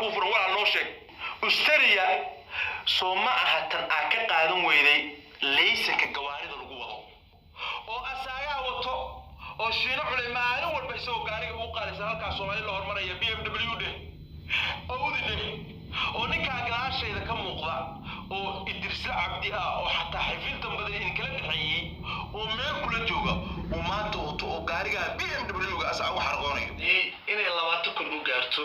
كفر ولا نوشك أستريا سوما هتن أكيد قادم ويدي ليس كجوارد الجوا أو أسايا وطو أو شينا علماء أنا والبيسو قاري وقال سهل كاسومالي الله مرة يبي BMW ده أو ده أو نكا جلاش إذا كم مقطع أو إدريس عبدها أو حتى حفيل تنبذل إن كلام حي وما كل جوجا وما تو قاري BMW أسعى وحرقوني إني الله تكون مقارتو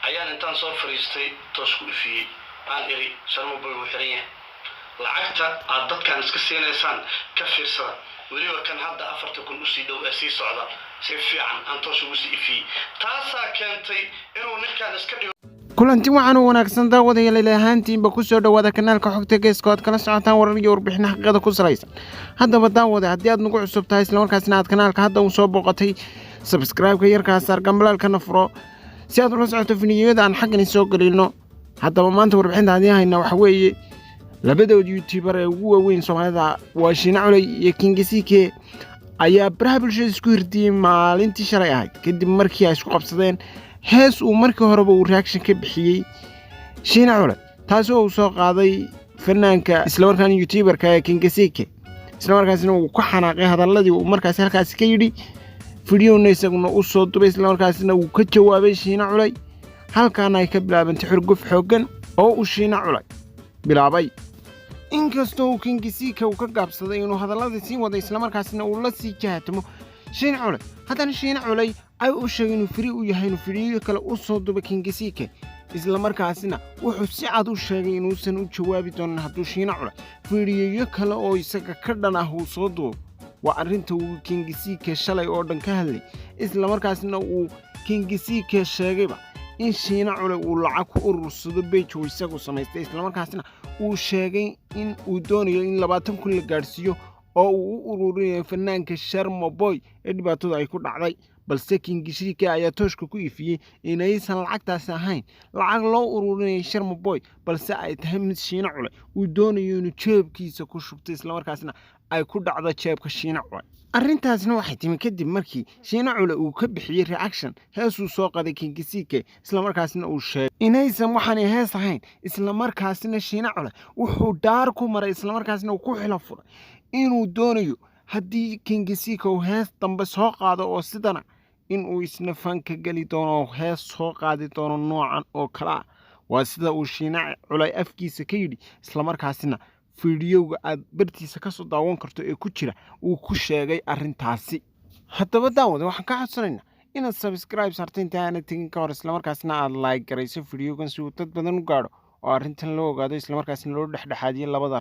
أيان إنتان صار فريستي تشكل فيه عن إري شرم بالوحرية لعقتها عدد كان سكسين إنسان كفر سنة وليه كان هذا أفرت كل أسيد وأسيس صعدا سيفي عن أنتوش وسي فيه تاسا كنتي إنه نحكي نسكري kulanti waxaan wanaagsan daawadayaal ilaahaantiinba ku soo dhawaada kanaalka xogta geeskood kala socotaan warar iyo warbixin xaqiiqada ku salaysan haddaba daawada haddii aad nagu cusub tahay isla markaasna aad kanaalka hadda u soo booqatay subscribe-ka yarkaas saar gambalaalkana furo si aad ula socoto fiidiyooyada aan xaggan soo galino haddaba maanta warbixinta aan hayna waxa weeye labadood youtuber ee ugu waaweyn Soomaalida waa Shiina Culay iyo Kingisike ayaa baraha bulshada isku hirdiyay maalintii shalay ahayd kadib markii ay isku qabsadeen hees uu markii horeba uu reaction ka bixiyay Shiina Culay taasoo uu soo qaaday fanaanka isla markaana youtuberka ee Kingisike isla markaasina uu ku xanaaqay hadalladii uu markaas halkaas ka yiri fiidiyowna isaguna u soo dubay isla markaasina uu ka jawaabay Shiina Culay halkaan ay ka bilaabantay xurguf xooggan oo uu Shiina Culay bilaabay inkastoo Kingisike uu ka gaabsaday inuu hadalladii sii waday isla markaasina uu la sii jahatmo Shiina Culay haddana Shiina Culay ay u sheegay inuu firi u yahay inuu fiidiyo kale u soo dubay Kingisike isla markaasina wuxuu si cad u sheegay inuusan u jawaabi doonin hadduu Shiina Culay fiidiyo kale oo isaga ka dhan ah uu soo duubo waa arrinta uu Kingisike shalay oo dhan ka hadlay isla markaasina uu Kingisike sheegayba in Shiina Culay uu lacag ku urursado page uu isagu samaystay isla markaasina uu sheegay in uu doonayo in 20,000 la gaarsiiyo oo uu u ururinayo fanaanka Sharma Boy ee dhibaatada ay ku dhacday balse Kingisike ayaa tooshka ku ifiyay inaysan lacagtaas ahayn lacag loo ururinayo Sharma Boy balse ay tahay mid Shiina Culay uu doonayo inuu jeebkiisa ku shubto isla markaasina ay ku dhacdo jeebka Shiina Culay arrintaasna waxay timi kadib markii Shiina Culay uu ka bixiyay reaction hees uu soo qaday Kingisike isla markaasina uu sheegay inaysan waxaan hees ahayn isla markaasina Shiina Culay wuxuu daar ku maray isla markaasina uu ku xilo furay inuu doonayo haddii Kingisike uu hees dambe soo qaado oo sidana inuu isna fanka gali doono hees soo qaadi doono noocan oo kala waa sida uu Shiina Culay afkiisa ka yiri isla markaasina fiidiyowga aad bartiisa ka soo daawan karto ee ku jira uu ku sheegay arrintaasi haddaba daawada waxaan ka codsanaynaa inaad subscribe saarto inta aanad tegin ka hor isla markaasna aad like garayso fiidiyowgan si uu dad badan u gaadho oo arrintan loo ogaado isla markaasna loo dhexdhexaadiyo labada